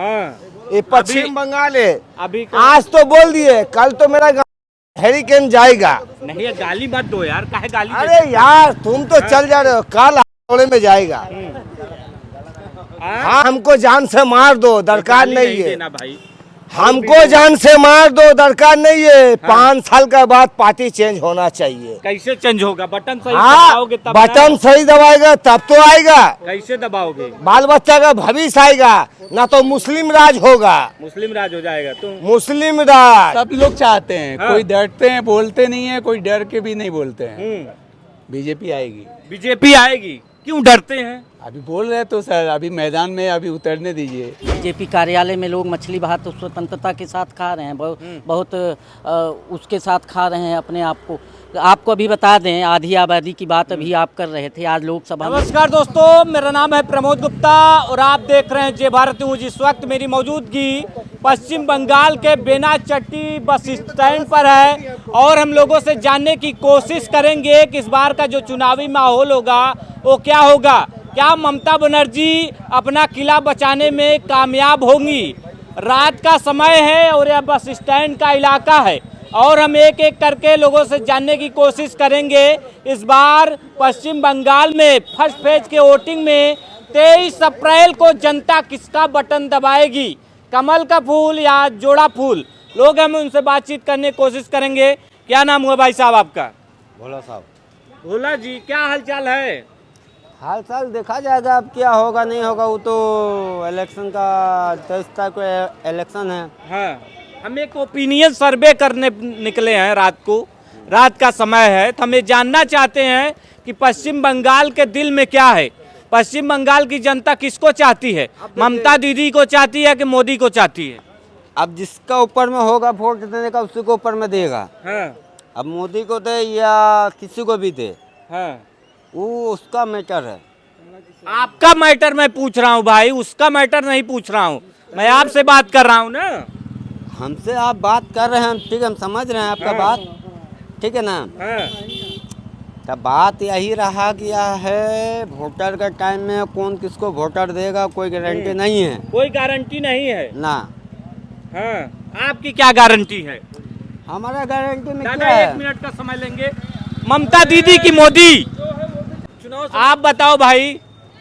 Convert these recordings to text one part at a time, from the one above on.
हाँ। ये पश्चिम बंगाल है। अभी आज तो बोल दिए, कल तो मेरा हेरिकेन जाएगा। नहीं, ये गाली मत दो यार, काहे गाली अरे यार तुम तो चल जा रहे हो, कल हावड़े में जाएगा। हाँ, हमको जान से मार दो, दरकार नहीं है देना भाई, हमको जान से मार दो, दरकार नहीं है। 5 साल के बाद पार्टी चेंज होना चाहिए। कैसे चेंज होगा? बटन सही हाँ, दबाओगे तब बटन सही दबाएगा तब तो आएगा। कैसे दबाओगे? बाल बच्चा का भविष्य आएगा, ना तो मुस्लिम राज होगा। मुस्लिम राज हो जाएगा तो मुस्लिम राज सब लोग चाहते हैं। हाँ। कोई डरते हैं, बोलते नहीं है, कोई डर के भी नहीं बोलते हैं। बीजेपी आएगी। बीजेपी आएगी। क्यों डरते हैं? अभी बोल रहे तो सर, अभी मैदान में अभी उतरने दीजिए। बीजेपी कार्यालय में लोग मछली भात तो स्वतंत्रता के साथ खा रहे हैं, बहुत उसके साथ खा रहे हैं अपने आप को। आपको अभी बता दें, आधी आबादी की बात अभी आप कर रहे थे आज लोकसभा में। नमस्कार दोस्तों, मेरा नाम है प्रमोद गुप्ता और आप देख रहे हैं जय भारत न्यूज। इस वक्त मेरी मौजूदगी पश्चिम बंगाल के बेनाचट्टी बस स्टैंड पर है और हम लोगों से जानने की कोशिश करेंगे कि इस बार का जो चुनावी माहौल होगा वो क्या होगा। क्या ममता बनर्जी अपना किला बचाने में कामयाब होंगी? रात का समय है और यह बस स्टैंड का इलाका है और हम एक एक करके लोगों से जानने की कोशिश करेंगे इस बार पश्चिम बंगाल में फर्स्ट फेज के वोटिंग में 23 अप्रैल को जनता किसका बटन दबाएगी, कमल का फूल या जोड़ा फूल। लोग हम उनसे बातचीत करने की कोशिश करेंगे। क्या नाम हुआ भाई साहब आपका? भोला साहब। भोला जी, क्या हालचाल है? हाल चाल देखा जाएगा, अब क्या होगा नहीं होगा, वो तो इलेक्शन का 23 तारीख को इलेक्शन है। हाँ, हम एक ओपिनियन सर्वे करने निकले हैं रात को, रात का समय है, तो हमें जानना चाहते हैं कि पश्चिम बंगाल के दिल में क्या है। पश्चिम बंगाल की जनता किसको चाहती है? ममता दीदी को चाहती है कि मोदी को चाहती है? अब जिसका ऊपर में होगा वोट देने का, उसी को ऊपर में देगा। हाँ, अब मोदी को दे या किसी को भी दे, हाँ। वो उसका मैटर है। आपका मैटर मैं पूछ रहा हूँ भाई, उसका मैटर नहीं पूछ रहा हूँ, मैं आपसे बात कर रहा हूँ ना। हमसे आप बात कर रहे हैं, ठीक है, हम समझ रहे हैं आपका बात, ठीक है ना। हाँ। तब बात यही रहा गया है, वोटर का टाइम में कौन किसको वोटर देगा कोई गारंटी नहीं है। कोई गारंटी नहीं है ना। हाँ, आपकी क्या गारंटी है? हमारा गारंटी में दादा क्या है? 1 मिनट का समय लेंगे। ममता दीदी की मोदी, आप बताओ भाई,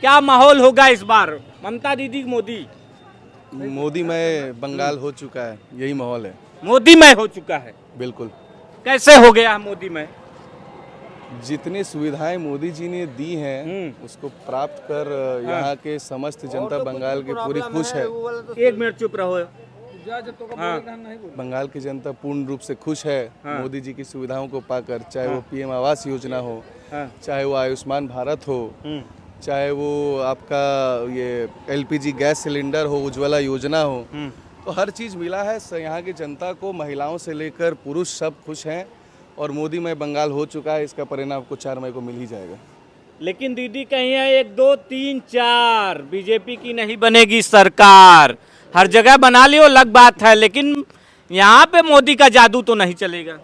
क्या माहौल होगा इस बार? ममता दीदी की मोदी? मोदी में बंगाल हो चुका है, यही माहौल है। मोदी में हो चुका है? बिल्कुल। कैसे हो गया मोदी में? जितनी सुविधाएं मोदी जी ने दी हैं उसको प्राप्त कर यहाँ के समस्त जनता बंगाल की पूरी खुश है। 1 मिनट चुप रहो। हाँ। बंगाल की जनता पूर्ण रूप से खुश है मोदी जी की सुविधाओं को पाकर, चाहे वो पीएम आवास योजना हो, चाहे वो आयुष्मान भारत हो, चाहे वो आपका ये एलपीजी गैस सिलेंडर हो, उज्ज्वला योजना हो, तो हर चीज़ मिला है। यहाँ की जनता को, महिलाओं से लेकर पुरुष सब खुश हैं और मोदी में बंगाल हो चुका है। इसका परिणाम आपको 4 मई को मिल ही जाएगा। लेकिन दीदी कहीं है 1 2 3 4 बीजेपी की नहीं बनेगी सरकार। हर जगह बना लियो, अलग बात है, लेकिन यहाँ पे मोदी का जादू तो नहीं चलेगा।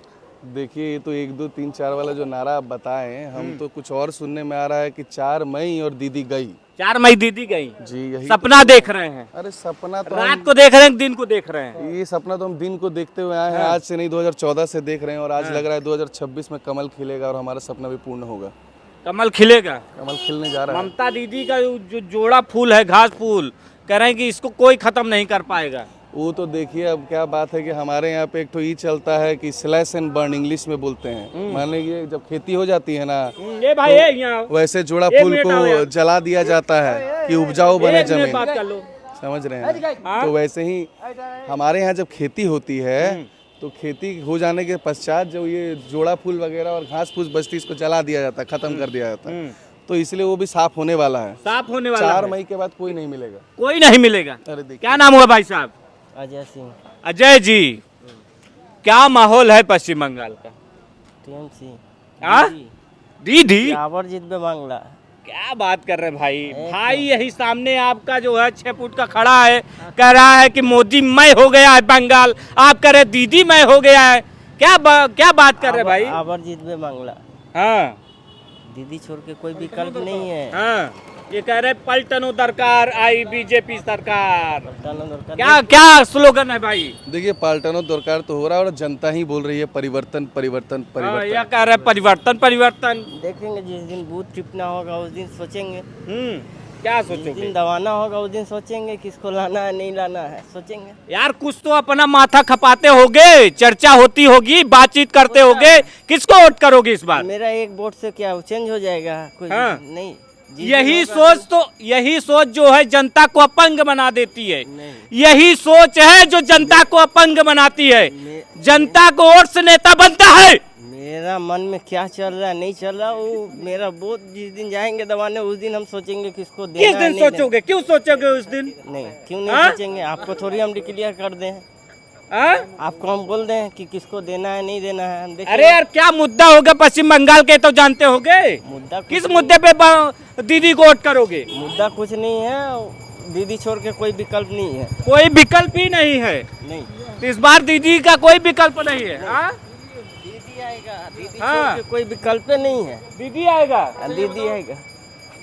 देखिए, ये तो 1 2 3 4 वाला जो नारा आप बताए, हम तो कुछ और सुनने में आ रहा है कि 4 मई और दीदी गई। 4 मई दीदी गई जी, यही सपना देख रहे हैं। अरे सपना तो रात को देख रहे हैं, दिन को देख रहे हैं? ये सपना तो हम दिन को देखते हुए आए हैं, आज से नहीं 2014 से देख रहे हैं और आज लग रहा है 2026 में कमल खिलेगा और हमारा सपना भी पूर्ण होगा। कमल खिलेगा? कमल खिलने जा रहा है। ममता दीदी का जो जोड़ा फूल है, घास फूल, कह रहे हैं कि इसको कोई खत्म नहीं कर पाएगा। वो तो देखिए, अब क्या बात है कि हमारे यहाँ पे एक तो ये चलता है कि स्लैश एंड बर्न इंग्लिश में बोलते हैं। मान लीजिए जब खेती हो जाती है ना, ये भाई तो ये यहाँ वैसे जोड़ा फूल को जला दिया जाता है कि उपजाऊ बने जमीन। बात कर लो। समझ रहे हैं? तो वैसे ही हमारे यहाँ जब खेती होती है तो खेती हो जाने के पश्चात जो ये जोड़ा फूल वगैरह और घास फूस बचती, इसको जला दिया जाता है, खत्म कर दिया जाता है। तो इसलिए वो भी साफ होने वाला है। साफ होने वाला 4 है। मई के बाद कोई नहीं मिलेगा। कोई नहीं मिलेगा? अरे देखिए, क्या नाम हुआ भाई साहब? अजय सिंह। अजय जी, क्या माहौल है पश्चिम बंगाल का? टीएमसी। हाँ? दीदी आवर जीत पे बांग्ला। क्या बात कर रहे हैं भाई? भाई यही सामने आपका जो है 6 फुट का खड़ा है, कह रहा है कि मोदी मय हो गया है बंगाल, आप कह रहे दीदी मय हो गया है। क्या बात कर रहे हैं भाई? आवर जीत पे बांग्ला। हाँ, दीदी छोड़ के कोई विकल्प नहीं है। हाँ। ये कह रहे पलटनो दरकार आई बीजेपी सरकार। क्या क्या स्लोगन है भाई? देखिए पालटनो दरकार तो हो रहा है और जनता ही बोल रही है परिवर्तन परिवर्तन हाँ, परिवर्तन। ये कह रहे परिवर्तन परिवर्तन। देखेंगे जिस दिन बूथ टिपना होगा उस दिन सोचेंगे, क्या जिस सोचोगे? दिन दबाना होगा उस दिन सोचेंगे किसको लाना है नहीं लाना है, सोचेंगे। यार कुछ तो अपना माथा खपाते होगे, चर्चा होती होगी, बातचीत करते होगे, किसको वोट करोगे इस बार? मेरा एक वोट से क्या चेंज हो जाएगा? कुछ हाँ। नहीं। जिस यही दिन होगा सोच तो यही सोच जो है जनता को अपंग बना देती है। नहीं। यही सोच है जो जनता को अपंग बनाती है। जनता को वोट से नेता बनता है। मेरा मन में क्या चल रहा है नहीं चल रहा, वो मेरा वोट जिस दिन जाएंगे दबाने उस दिन हम सोचेंगे किसको देना किस है, दिन नहीं देना। सोचोगे? क्यों सोचोगे उस दिन? नहीं, क्यों नहीं हाँ? सोचेंगे? आपको थोड़ी हम डिक्लेयर कर दें, हाँ? आपको हम बोल दें कि किसको देना है नहीं देना है, हम देखेंगे। अरे यार क्या मुद्दा होगा पश्चिम बंगाल के तो जानते होगे। मुद्दा कुछ किस मुद्दे पे दीदी को वोट करोगे? मुद्दा कुछ नहीं है, दीदी छोड़ के कोई विकल्प नहीं है। कोई विकल्प ही नहीं है। नहीं, तो इस बार दीदी का कोई विकल्प नहीं है। हाँ? दीदी आएगा, दीदी हाँ। छोड़ के कोई विकल्प नहीं है। दीदी आएगा। दीदी आएगा।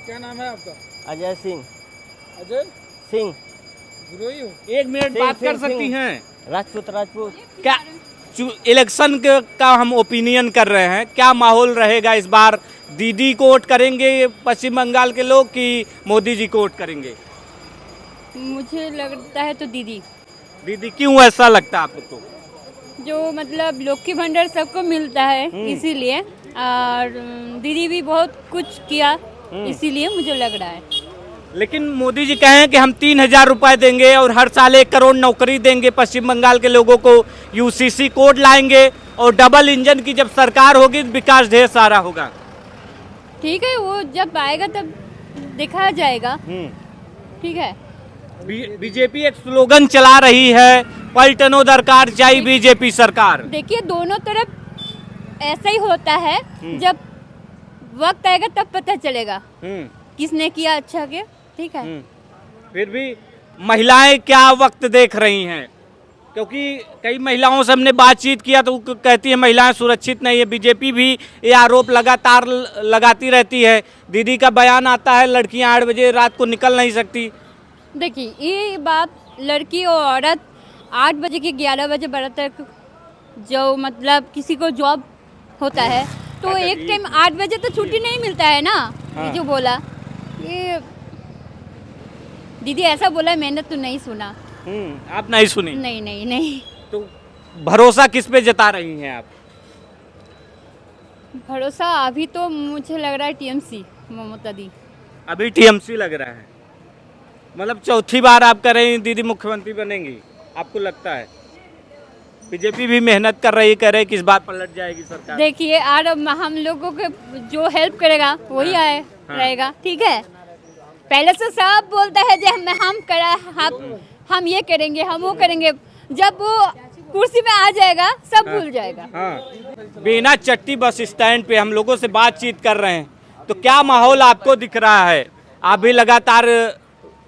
क्या नाम है आपका? अजय सिंह। अजय सिंह गिरोही हो? एक मिनट सिंह, बात कर सिंह, सकती सिंह। हैं? राजपूत। क्या इलेक्शन का हम ओपिनियन कर रहे हैं, क्या माहौल रहेगा इस बार? दीदी को वोट करेंगे पश्चिम बंगाल के लोग कि मोदी जी को वोट करेंगे? मुझे लगता है तो दीदी, दीदी क्यों ऐसा लगता है आपको? जो मतलब लक्ष्मी भंडार सबको मिलता है इसीलिए, और दीदी भी बहुत कुछ किया इसीलिए मुझे लग रहा है। लेकिन मोदी जी कहे कि हम 3,000 रुपए देंगे और हर साल 1 करोड़ नौकरी देंगे पश्चिम बंगाल के लोगों को, यूसीसी कोड लाएंगे और डबल इंजन की जब सरकार होगी तो विकास ढेर सारा होगा। ठीक है, वो जब आएगा तब देखा जाएगा। ठीक है। बीजेपी एक स्लोगन चला रही है, पलटनो दरकार चाहिए बीजेपी सरकार। देखिए दोनों तरफ ऐसा ही होता है, जब वक्त आएगा तब पता चलेगा किसने किया अच्छा किया। ठीक है। फिर भी महिलाएं क्या वक्त देख रही हैं? क्योंकि कई महिलाओं से हमने बातचीत किया तो वो कहती है महिलाएं सुरक्षित नहीं है। बीजेपी भी ये आरोप लगातार लगाती रहती है। दीदी का बयान आता है लड़कियां 8 बजे रात को निकल नहीं सकती। देखिए ये बात, लड़की और औरत 8 बजे के 11 बजे बजे तक जो मतलब किसी को जॉब होता है तो एक टाइम 8 बजे तो छुट्टी नहीं मिलता है ना। ये जो बोला, ये दीदी ऐसा बोला, मैंने तो नहीं सुना। आप नहीं सुनी? नहीं नहीं नहीं। तो भरोसा किस पे जता रही हैं आप? भरोसा अभी तो मुझे लग रहा है टीएमसी, ममता दी। अभी टीएमसी लग रहा है, मतलब चौथी बार आप कह रही हैं दीदी मुख्यमंत्री बनेंगी, आपको लगता है? बीजेपी भी मेहनत कर रही है, कह रहे कि इस बार पलट जाएगी सरकार। देखिए और हम लोगों के जो हेल्प करेगा वही आए रहेगा। ठीक है, पहले से सब बोलता है जो हम करा, हम ये करेंगे, हम वो करेंगे, जब वो कुर्सी में आ जाएगा सब भूल जाएगा। हाँ। बेना चट्टी बस स्टैंड पे हम लोगों से बातचीत कर रहे हैं, तो क्या माहौल आपको दिख रहा है? आप भी लगातार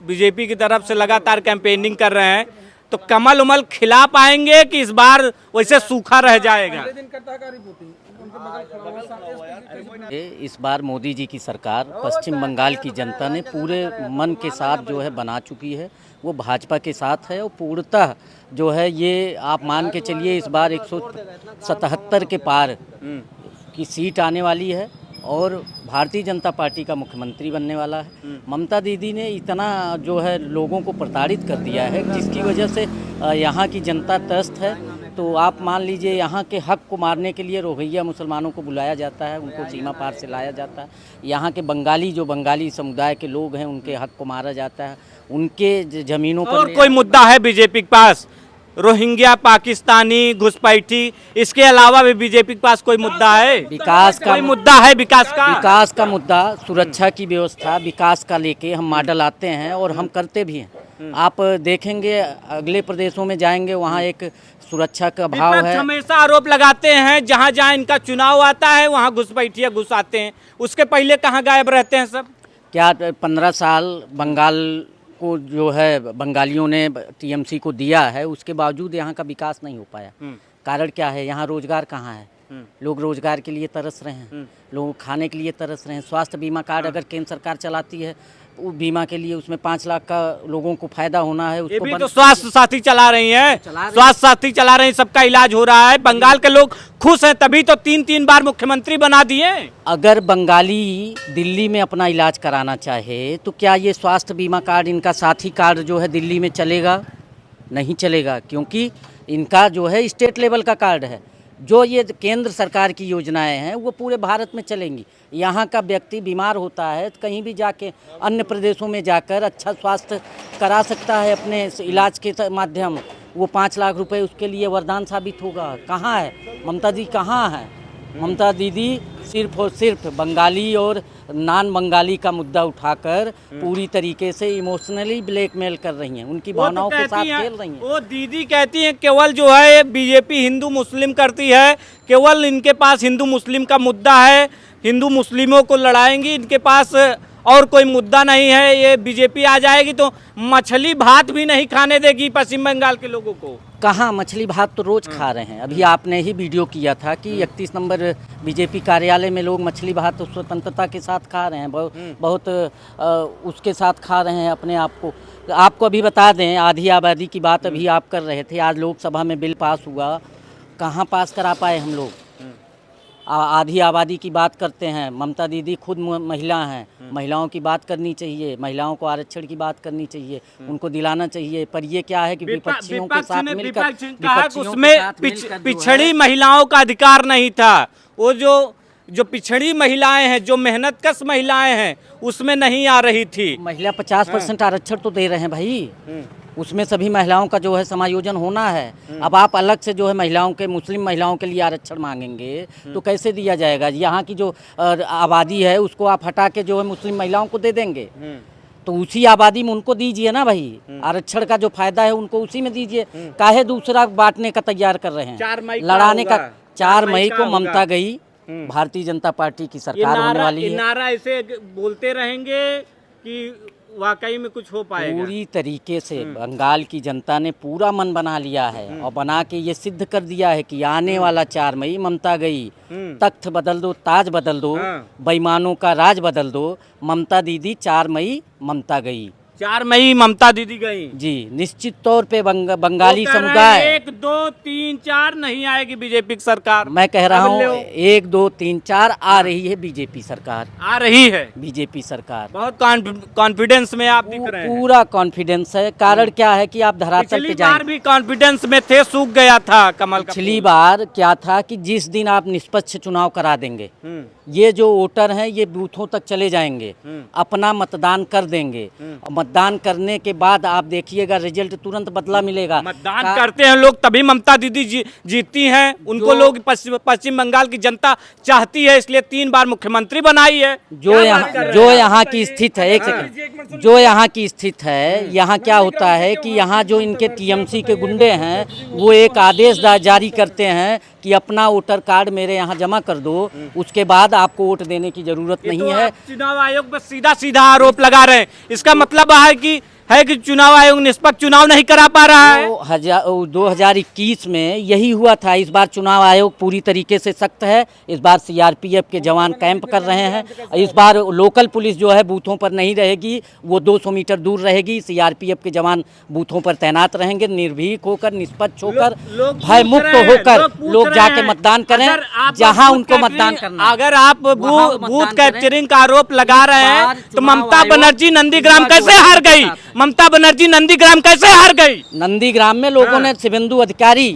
बीजेपी की तरफ से लगातार कैंपेनिंग कर रहे हैं, तो कमल उमल खिला पाएंगे कि इस बार वैसे सूखा रह जाएगा? इस बार मोदी जी की सरकार पश्चिम बंगाल की जनता ने पूरे मन के साथ जो है बना चुकी है, वो भाजपा के साथ है और पूर्णतः जो है ये आप मान के चलिए इस बार 177 के पार की सीट आने वाली है और भारतीय जनता पार्टी का मुख्यमंत्री बनने वाला है। ममता दीदी ने इतना जो है लोगों को प्रताड़ित कर दिया है जिसकी वजह से यहाँ की जनता त्रस्त है। तो आप मान लीजिए यहाँ के हक को मारने के लिए रोहिंग्या मुसलमानों को बुलाया जाता है, उनको सीमा पार से लाया जाता है। यहाँ के बंगाली समुदाय के लोग हैं उनके हक को मारा जाता है, उनके ज़मीनों पर। और कोई मुद्दा है बीजेपी के पास? रोहिंग्या, पाकिस्तानी, घुसपैठी, इसके अलावा भी बीजेपी के पास कोई मुद्दा है? विकास का कोई मुद्दा है? विकास का मुद्दा, सुरक्षा की व्यवस्था, विकास का लेके हम मॉडल आते हैं और हम करते भी हैं। आप देखेंगे अगले प्रदेशों में जाएंगे वहाँ एक सुरक्षा का भाव है। हमेशा आरोप लगाते हैं जहाँ जहाँ इनका चुनाव आता है वहाँ घुसपैठिया घुस आते हैं, उसके पहले कहाँ गायब रहते हैं सब? क्या 15 साल बंगाल को जो है बंगालियों ने टीएमसी को दिया है, उसके बावजूद यहाँ का विकास नहीं हो पाया। कारण क्या है? यहाँ रोजगार कहाँ है? लोग रोजगार के लिए तरस रहे हैं, लोग खाने के लिए तरस रहे हैं। स्वास्थ्य बीमा कार्ड अगर केंद्र सरकार चलाती है वो बीमा के लिए उसमें 5 लाख का लोगों को फायदा होना है ये उसको भी बंद तो स्वास्थ्य साथी चला रही हैं, चला रही स्वास्थ्य साथी चला रही हैं, सबका इलाज हो रहा है। बंगाल के लोग खुश हैं, तभी तो 3-3 बार मुख्यमंत्री बना दिए। अगर बंगाली दिल्ली में अपना इलाज कराना चाहे तो क्या ये स्वास्थ्य बीमा कार्ड, इनका साथी कार्ड जो है दिल्ली में चलेगा? नहीं चलेगा, क्योंकि इनका जो है स्टेट लेवल का कार्ड है। जो ये केंद्र सरकार की योजनाएं हैं वो पूरे भारत में चलेंगी। यहाँ का व्यक्ति बीमार होता है तो कहीं भी जाके अन्य प्रदेशों में जाकर अच्छा स्वास्थ्य करा सकता है अपने इलाज के माध्यम। वो 5 लाख रुपए उसके लिए वरदान साबित होगा। कहाँ है ममता दी, कहाँ है ममता दीदी? सिर्फ और सिर्फ बंगाली और नॉन बंगाली का मुद्दा उठाकर पूरी तरीके से इमोशनली ब्लैकमेल कर रही हैं, उनकी भावनाओं के साथ खेल रही हैं। वो दीदी कहती हैं केवल जो है बीजेपी हिंदू मुस्लिम करती है, केवल इनके पास हिंदू मुस्लिम का मुद्दा है, हिंदू मुस्लिमों को लड़ाएंगी, इनके पास और कोई मुद्दा नहीं है। ये बीजेपी आ जाएगी तो मछली भात भी नहीं खाने देगी पश्चिम बंगाल के लोगों को। कहाँ मछली भात तो रोज खा रहे हैं। अभी आपने ही वीडियो किया था कि 31 नंबर बीजेपी कार्यालय में लोग मछली भात स्वतंत्रता के साथ खा रहे हैं, बहुत उसके साथ खा रहे हैं अपने आप को। आपको अभी बता दें, आधी आबादी की बात अभी आप कर रहे थे, आज लोकसभा में बिल पास हुआ, कहाँ पास करा पाए हम लोग? आधी आबादी की बात करते हैं, ममता दीदी खुद महिला हैं, महिलाओं की बात करनी चाहिए, महिलाओं को आरक्षण की बात करनी चाहिए, उनको दिलाना चाहिए। पर ये क्या है कि विपक्षियों के साथ मिलकर उसमें पिछड़ी महिलाओं का अधिकार नहीं था। वो जो पिछड़ी महिलाएं हैं, जो मेहनतकश महिलाएं हैं, उसमें नहीं आ रही थी। महिला 50% आरक्षण तो दे रहे हैं भाई, उसमें सभी महिलाओं का जो है समायोजन होना है। अब आप अलग से जो है महिलाओं के, मुस्लिम महिलाओं के लिए आरक्षण मांगेंगे तो कैसे दिया जाएगा? यहाँ की जो आबादी है उसको आप हटा के जो है मुस्लिम महिलाओं को दे देंगे तो उसी आबादी में उनको दीजिए ना भाई। आरक्षण का जो फायदा है उनको उसी में दीजिए, काहे दूसरा बांटने का तैयार कर रहे हैं? 4 मई लड़ाने का 4 मई को ममता गई, भारतीय जनता पार्टी की सरकार होने वाली है। नारा ऐसे बोलते रहेंगे कि वाकई में कुछ हो पाएगा? पूरी तरीके से बंगाल की जनता ने पूरा मन बना लिया है और बना के ये सिद्ध कर दिया है कि आने वाला 4 मई ममता गई, तख्त बदल दो, ताज बदल दो, बेईमानों का राज बदल दो। ममता दीदी 4 मई ममता गई, 4 मई ममता दीदी गई जी। निश्चित तौर पे बंगाली समुदाय 1, 2, 3, 4 नहीं आएगी बीजेपी की सरकार। मैं कह रहा हूँ 1, 2, 3, 4 आ रही है बीजेपी सरकार, आ रही है बीजेपी सरकार। बहुत कॉन्फिडेंस में आप दिख रहे हैं। पूरा कॉन्फिडेंस है। कारण क्या है कि आप धरातल पे पिछली जाएंगे। बार भी कॉन्फिडेंस में थे, सूख गया था कमल का पिछली बार क्या था कि जिस दिन आप निष्पक्ष चुनाव करा देंगे, ये जो वोटर हैं ये बूथों तक चले जाएंगे, अपना मतदान कर देंगे। मतदान करने के बाद आप देखिएगा रिजल्ट तुरंत बदला मिलेगा। मतदान करते हैं लोग तभी ममता दीदी जीतती हैं। उनको लोग पश्चिम बंगाल की जनता चाहती है, इसलिए 3 बार मुख्यमंत्री बनाई है। जो यहाँ की स्थिति है, एक सेकंड, जो यहाँ की स्थिति है, यहाँ क्या होता है कि यहाँ जो इनके टीएमसी के गुंडे हैं वो एक आदेश जारी करते हैं कि अपना वोटर कार्ड मेरे यहाँ जमा कर दो, उसके बाद आपको वोट देने की जरूरत नहीं है। चुनाव आयोग पर सीधा आरोप लगा रहे हैं, इसका मतलब है कि चुनाव आयोग निष्पक्ष चुनाव नहीं करा पा रहा है। 2021 में यही हुआ था। इस बार चुनाव आयोग पूरी तरीके से सख्त है। इस बार सीआरपीएफ के जवान कैंप कर रहे हैं। इस बार लोकल पुलिस जो है बूथों पर नहीं रहेगी, वो 200 मीटर दूर रहेगी। सीआरपीएफ के जवान बूथों पर तैनात रहेंगे। निर्भीक होकर, निष्पक्ष होकर, भयमुक्त होकर लोग जाके मतदान करें जहां उनको मतदान करना। अगर आप बूथ कैप्चरिंग का आरोप लगा रहे हैं तो ममता बनर्जी नंदीग्राम कैसे हार गई? ममता बनर्जी नंदीग्राम कैसे हार गई? नंदीग्राम में लोगों ने शुभेंदु अधिकारी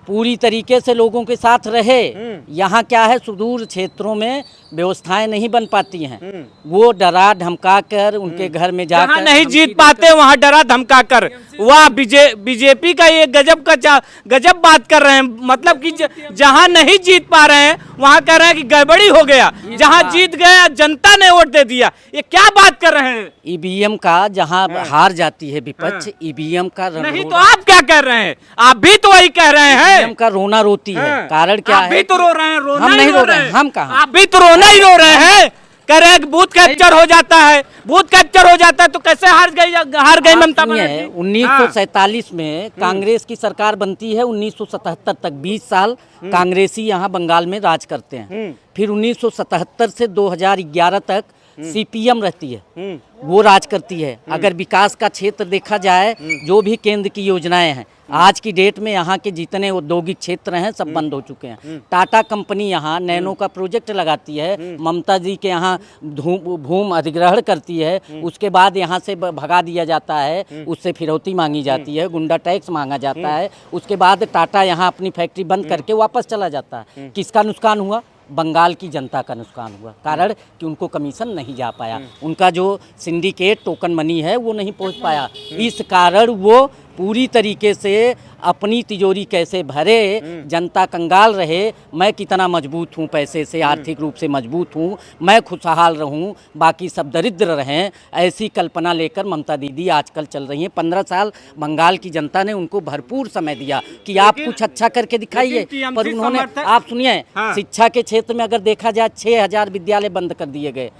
पूरी तरीके से लोगों के साथ रहे। यहाँ क्या है, सुदूर क्षेत्रों में व्यवस्थाएं नहीं बन पाती हैं, वो डरा धमका कर उनके घर में जाकर नहीं जीत पाते, वहाँ डरा धमका कर। वाह, बीजेपी का ये गजब बात कर रहे हैं। मतलब कि जहाँ नहीं जीत पा रहे हैं वहाँ कह रहे हैं कि गड़बड़ी हो गया, जहाँ जीत गया जनता ने वोट दे दिया। ये क्या बात कर रहे हैं? ईवीएम का जहाँ हार जाती है विपक्ष, ईवीएम का नहीं तो आप क्या कह रहे हैं? आप भी तो वही कह रहे हैं। ईवीएम का रोना रोती है। कारण क्या है? आप भी तो रो रहे हैं। हम नहीं रो रहे हैं। हम कहाँ? आप भी तो रोना ही रो रहे हैं। कह रहे हैं बूथ कैप्चर हो जाता है, बूथ कैप्चर हो जाता है तो कैसे हार गई ममता बनर्जी? 1947 में कांग्रेस की सरकार बनती है। 1977 तक 20 साल कांग्रेसी यहाँ बंगाल में राज करते हैं। फिर 1977 से 2011 तक सीपीएम रहती है, वो राज करती है। अगर विकास का क्षेत्र देखा जाए, जो भी केंद्र की योजनाएं हैं, आज की डेट में यहाँ के जितने औद्योगिक क्षेत्र हैं सब बंद हो चुके हैं। टाटा कंपनी यहाँ नैनो का प्रोजेक्ट लगाती है, ममता जी के यहाँ भूमि अधिग्रहण करती है, उसके बाद यहाँ से भगा दिया जाता है, उससे फिरौती मांगी जाती है, गुंडा टैक्स मांगा जाता है, उसके बाद टाटा यहाँ अपनी फैक्ट्री बंद करके वापस चला जाता है। किसका नुकसान हुआ? बंगाल की जनता का नुकसान हुआ, कारण कि उनको कमीशन नहीं जा पाया, उनका जो सिंडिकेट टोकन मनी है वो नहीं पहुंच पाया। इस कारण वो पूरी तरीके से अपनी तिजोरी कैसे भरे, जनता कंगाल रहे। मैं कितना मजबूत हूँ, पैसे से आर्थिक रूप से मजबूत हूँ, मैं खुशहाल रहूँ, बाकी सब दरिद्र रहें, ऐसी कल्पना लेकर ममता दीदी आजकल चल रही हैं। 15 साल बंगाल की जनता ने उनको भरपूर समय दिया कि आप कुछ अच्छा करके दिखाइए, पर उन्होंने, आप सुनिए, शिक्षा के क्षेत्र में अगर देखा जाए 6000 विद्यालय बंद कर दिए गए।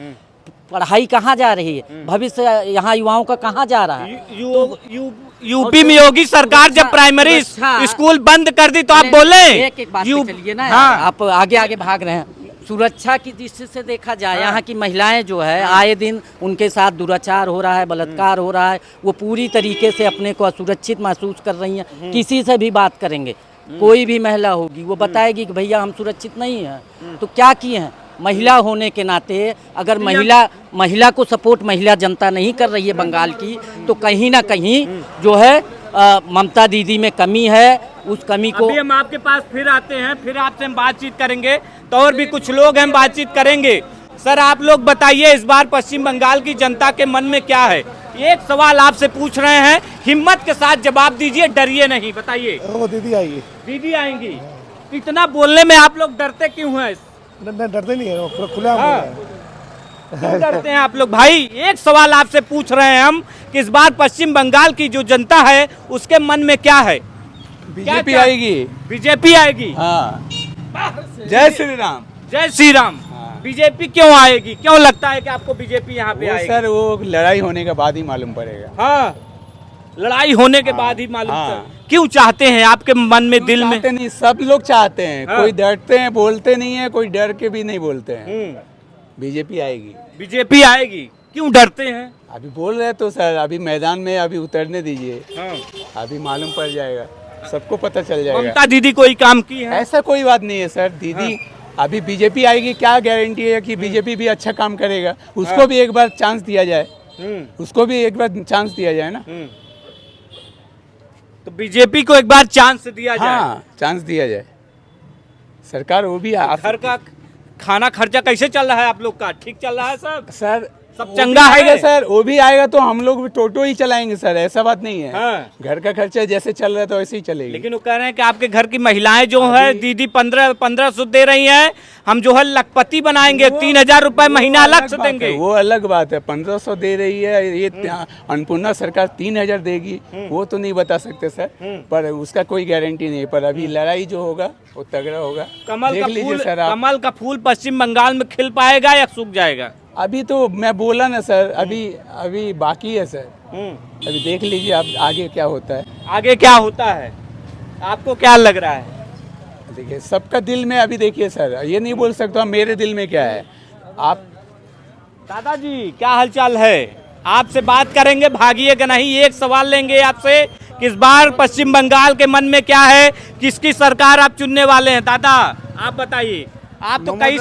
पढ़ाई कहाँ जा रही है? भविष्य यहाँ युवाओं का कहाँ जा रहा है? यूपी में योगी सरकार जब प्राइमरी स्कूल बंद कर दी तो आप बोले एक बात पे चलिए ना, आप आगे आगे भाग रहे हैं। सुरक्षा की दृष्टि से देखा जाए, यहाँ की महिलाएं जो है आए दिन उनके साथ दुराचार हो रहा है, बलात्कार हो रहा है, वो पूरी तरीके से अपने को असुरक्षित महसूस कर रही हैं। किसी से भी बात करेंगे, कोई भी महिला होगी वो बताएगी कि भैया हम सुरक्षित नहीं हैं। तो क्या किए हैं? महिला होने के नाते अगर महिला को सपोर्ट महिला जनता नहीं कर रही है बंगाल की, तो कहीं ना कहीं जो है ममता दीदी में कमी है। उस कमी को अभी हम आपके पास फिर आते हैं, फिर आपसे हम बातचीत करेंगे, तो और भी कुछ लोग हम बातचीत करेंगे। सर आप लोग बताइए, इस बार पश्चिम बंगाल की जनता के मन में क्या है? एक सवाल आपसे पूछ रहे हैं, हिम्मत के साथ जवाब दीजिए, डरिए नहीं। बताइए। वो दीदी आएगी। दीदी आएंगी। इतना बोलने में आप लोग डरते क्यों हैं? डरते नहीं है, वो पूरा खुला क्यों डरते हैं आप लोग? भाई एक सवाल आपसे पूछ रहे हैं हम कि इस बार पश्चिम बंगाल की जो जनता है उसके मन में क्या है? बीजेपी आएगी। बीजेपी आएगी। हाँ। जय श्री राम। जय श्री राम। बीजेपी क्यों आएगी? क्यों लगता है कि आपको बीजेपी यहाँ पे आएगी? सर वो लड़ाई होने के बाद ही मालूम पड़ेगा। हाँ, लड़ाई होने के बाद ही मालूम। क्यों चाहते हैं आपके मन में, दिल में? नहीं, सब लोग चाहते हैं। कोई डरते हैं, बोलते नहीं है, कोई डर के भी नहीं बोलते हैं। बीजेपी आएगी। बीजेपी आएगी। क्यों डरते हैं? अभी बोल रहे तो सर, अभी मैदान में अभी उतरने दीजिए, अभी मालूम पड़ जाएगा, सबको पता चल जाएगा। ममता दीदी कोई काम की है? ऐसा कोई बात नहीं है सर। दीदी अभी बीजेपी आएगी, क्या गारंटी है कि बीजेपी भी अच्छा काम करेगा? उसको भी एक बार चांस दिया जाए, उसको भी एक बार चांस दिया जाए ना। तो बीजेपी को एक बार चांस दिया जाए। हाँ, चांस दिया जाए। सरकार वो भी घर का खाना खर्चा कैसे चल रहा है आप लोग का? ठीक चल रहा है सब? सर सब चंगा है सर। वो भी आएगा तो हम लोग भी टोटो ही चलाएंगे सर, ऐसा बात नहीं है। घर का खर्चा जैसे चल रहा है तो वैसे ही चलेगी। लेकिन वो कह रहे हैं कि आपके घर की महिलाएं जो है दीदी 1500 दे रही हैं, हम जो है लखपति बनाएंगे, 3000 रुपए महीना अलग से देंगे। वो अलग बात है। 1500 दे रही है, ये अन्नपूर्णा सरकार 3000 देगी, वो तो नहीं बता सकते सर, पर उसका कोई गारंटी नहीं। पर अभी लड़ाई जो होगा वो तगड़ा होगा। कमल का फूल पश्चिम बंगाल में खिल पाएगा या सूख जाएगा? अभी तो मैं बोला ना सर, अभी बाकी है सर। अभी देख लीजिए आप आगे क्या होता है। आगे क्या होता है आपको क्या लग रहा है? देखिए सबका दिल में, अभी देखिए सर, ये नहीं बोल सकता मेरे दिल में क्या है। आप दादाजी क्या हालचाल है? आपसे बात करेंगे, भागिएगा नहीं। एक सवाल लेंगे आपसे कि इस बार पश्चिम बंगाल के मन में क्या है, किसकी सरकार आप चुनने वाले हैं? दादा आप बताइए। आप तो कई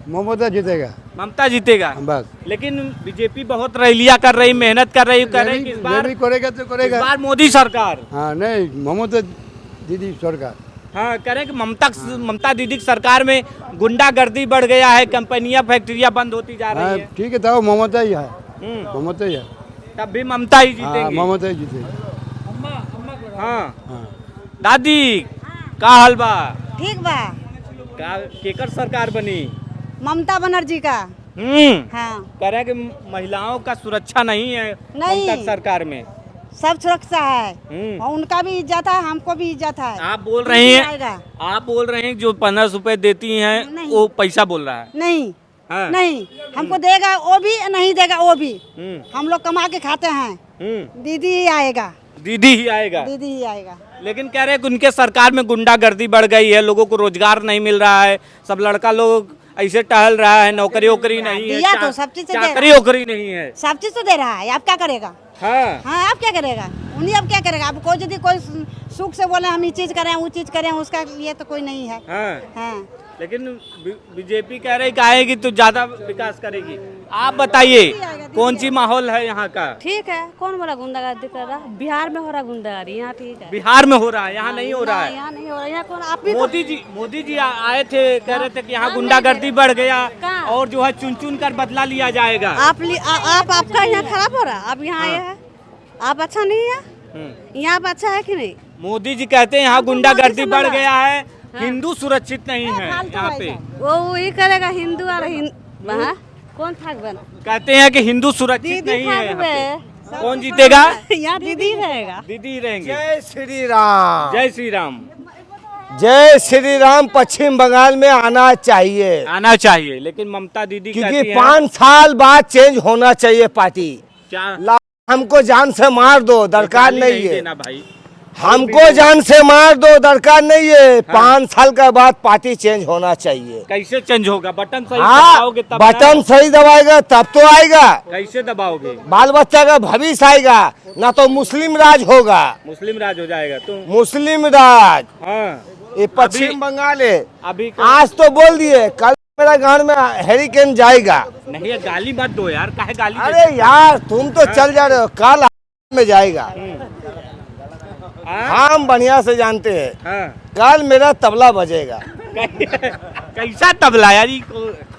ममता जीतेगा। ममता जीतेगा बस। लेकिन बीजेपी बहुत रैलियां कर रही, मेहनत कर रही, कह रही कि इस बार करेगा तो करेगा। इस बार मोदी सरकार। हाँ नहीं, ममता दीदी सरकार। हाँ, कह रहे हैं कि ममता दीदी की सरकार में गुंडागर्दी बढ़ गया है, कंपनियां फैक्ट्रियां बंद होती जा रही है। ठीक है, तो ममता ही है, ममता ही है। तब भी ममता ही जीतेगी। ममता ही जीतेगी। हाँ। दादी का हाल बा? ठीक बा। का केकर सरकार बनी? ममता बनर्जी का। हाँ। कह रहे हैं कि महिलाओं का सुरक्षा नहीं है ममता सरकार में। सब सुरक्षा है, और उनका भी इज्जत है, हमको भी इज्जत है। आप बोल रहे हैं जो 15 रुपए देती हैं वो पैसा बोल रहा है? नहीं। नहीं, हमको देगा वो भी, नहीं देगा वो भी। हम लोग कमा के खाते हैं। दीदी ही आएगा। दीदी ही आएगा। दीदी ही आएगा। लेकिन कह रहे हैं कि उनके सरकार में गुंडागर्दी बढ़ गई है, लोगों को रोजगार नहीं मिल रहा है, सब लड़का लोग ऐसे टहल रहा है, नौकरी वोकरी नहीं है, दिया तो सब चीज़ से दे रहा है। चाकरी वोकरी नहीं है। सब चीज़ तो दे रहा है, आप क्या करेगा? हाँ हाँ, आप क्या करेगा? उन्हीं अब क्या करेगा? अब कोई यदि कोई सुख से बोले हम ये चीज़ करें वो चीज़ करें, उसका लिए तो कोई नहीं है। हाँ, हाँ, लेकिन बीजेपी कह रही आएगी तो ज्यादा विकास करेगी। आप बताइए कौन सी माहौल है यहाँ का? ठीक है, कौन बोला गुंडागर्दी कर रहा? बिहार में हो रहा गुंडागर्दी, यहाँ ठीक है। बिहार में हो रहा है, यहाँ नहीं हो रहा है। यहाँ नहीं हो रहा, यहाँ कौन? आप भी मोदी जी आए थे, कह रहे थे कि यहाँ गुंडागर्दी बढ़ गया कहाँ? और जो है चुन चुन कर बदला लिया जाएगा। आपका यहाँ खराब हो रहा, आप यहाँ आए हैं, आप अच्छा नहीं है, यहाँ आप अच्छा है कि नहीं? मोदी जी कहते हैं यहाँ गुंडागर्दी बढ़ गया है, हिंदू सुरक्षित नहीं है यहाँ पे। वो वही करेगा हिंदू और कौन था बना? कहते हैं कि हिंदू सुरक्षित नहीं है यहाँ है। पे। कौन जीतेगा? यहाँ दीदी रहेगा। दीदी रहेंगे। जय श्री राम। जय श्री राम। जय श्री राम। पश्चिम बंगाल में आना चाहिए, आना चाहिए, लेकिन ममता दीदी क्योंकि कहती हैं 5 साल बाद चेंज होना चाहिए पार्टी। क्या हमको जान से मार दो, दरकार नहीं है। देना भाई, हमको जान से मार दो, दरकार नहीं है। 5 साल के बाद पार्टी चेंज होना चाहिए। कैसे चेंज होगा? बटन सही हाँ, दबाओगे तब बटन सही दबाएगा तब तो आएगा। कैसे दबाओगे? बाल बच्चा का भविष्य आएगा, ना तो मुस्लिम राज होगा। मुस्लिम राज हो जाएगा तो। मुस्लिम राज हाँ, ये पश्चिम बंगाल है। अभी आज तो बोल दिए, कल मेरा गांव में हेरिकेन जाएगा। नहीं, ये गाली मत दो यार, काहे गाली अरे यार तुम तो चल जा रहे हो, कल में जाएगा। हम बढ़िया से जानते हैं, हाँ। कल मेरा तबला बजेगा। कैसा तबला यार?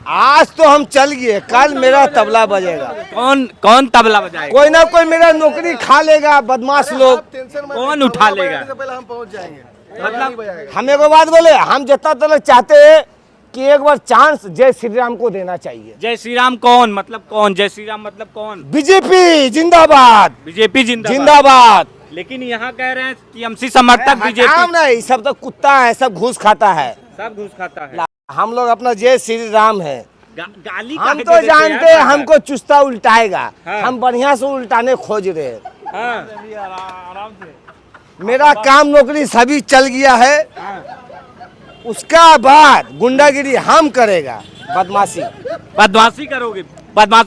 आज तो हम चल गए, कल मेरा तबला बजेगा। कौन तबला बजाएगा? कोई ना कोई मेरा नौकरी खा लेगा, बदमाश लोग। कौन उठा लेगा? हम पहुंच जाएंगे। मतलब हम एक बात बोले, हम जितना तक चाहते हैं कि एक बार चांस जय श्री राम को देना चाहिए। जय श्री राम कौन? मतलब कौन? जय श्री राम मतलब कौन? बीजेपी जिंदाबाद। बीजेपी जिंदाबाद। जिंदाबाद। लेकिन यहाँ कह रहे हैं टीएमसी समर्थक बीजेपी नहीं, सब तो कुत्ता है, सब घूस खाता है, सब घूस खाता है। हम लोग अपना जय श्री राम है। गाली हम काहे तो दे देते जानते यार? हैं हमको चुस्ता उल्टाएगा। हाँ। हम बढ़िया से उल्टाने खोज रहे हैं। हाँ। मेरा काम नौकरी सभी चल गया है, उसका बाद गुंडागिरी हम करेगा। बदमाशी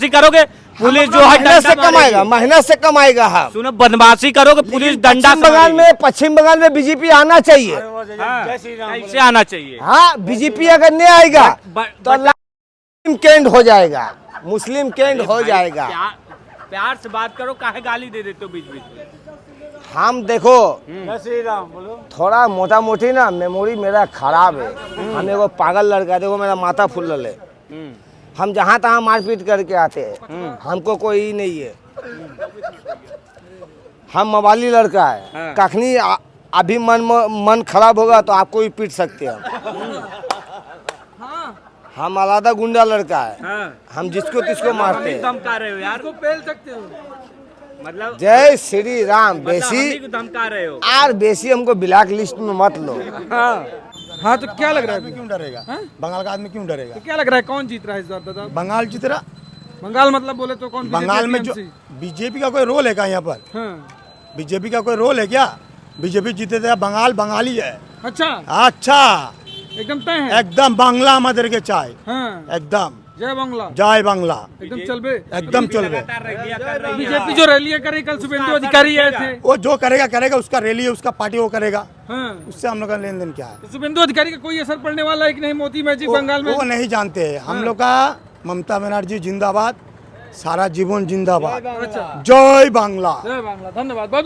करोगे पुलिस जो है मेहनत से डंडा कमाएगा, मारेगी। मेहनत से कमाएगा। हम सुनो, बदमाशी करोगे पुलिस डंडा पश्चिम बंगाल में बीजेपी आना चाहिए। कैसे आना चाहिए? हाँ, बीजेपी अगर नहीं आएगा तो मुस्लिम कैंड हो जाएगा, मुस्लिम कैंड हो जाएगा। प्यार से बात करो, काहे गाली दे देते हो बीच बीच में? हम देखो थोड़ा मोटा मोटी ना मेमोरी मेरा खराब है। हम एगो पागल लड़का, देखो मेरा माथा फुल्ल है। हम जहाँ तहाँ मारपीट करके आते हैं, हमको कोई नहीं है। हम मवाली लड़का है। हाँ। कखनी अभी मन खराब होगा तो आपको भी पीट सकते हैं। हम अलादा गुंडा लड़का है। हाँ। हम जिसको तिसको मारते हैं। धमका रहे हो यार, को पेल सकते हो मतलब। जय श्री राम। मतलब बेसी हम ही को धमका रहे हो यार, बेसी हमको ब्लैक लिस्ट में मत लो। हाँ, तो क्या लग रहा है? क्यों डरेगा? बंगाल का आदमी क्यों डरेगा? तो क्या लग रहा है, कौन जीत रहा है इस बार दादा? बंगाल जीत रहा। बंगाल मतलब बोले तो कौन? बंगाल में जो बीजेपी का कोई रोल है क्या यहाँ पर? बीजेपी का कोई रोल है क्या? बीजेपी जीते थे, बंगाल बंगाली है। अच्छा अच्छा, एकदम तय है। एकदम बांग्ला मदर के चाय। हाँ। एकदम जय बांग्ला। जय बांग्ला। एकदम चल बे, एकदम चल बे। बीजेपी जो रैलियां करे, कल शुभेंदु अधिकारी आए थे। वो जो करेगा करेगा, उसका रैली है, उसका पार्टी वो करेगा। हाँ। उससे हम लोग का लेन देन क्या है? तो शुभेंदु अधिकारी का कोई असर पड़ने वाला है कि नहीं मोदी मैजिक बंगाल में? वो नहीं जानते हैं। हम लोग का ममता बनर्जी जिंदाबाद, सारा जीवन जिंदाबाद। अच्छा, जय बांग्ला। जय बांग्ला। धन्यवाद।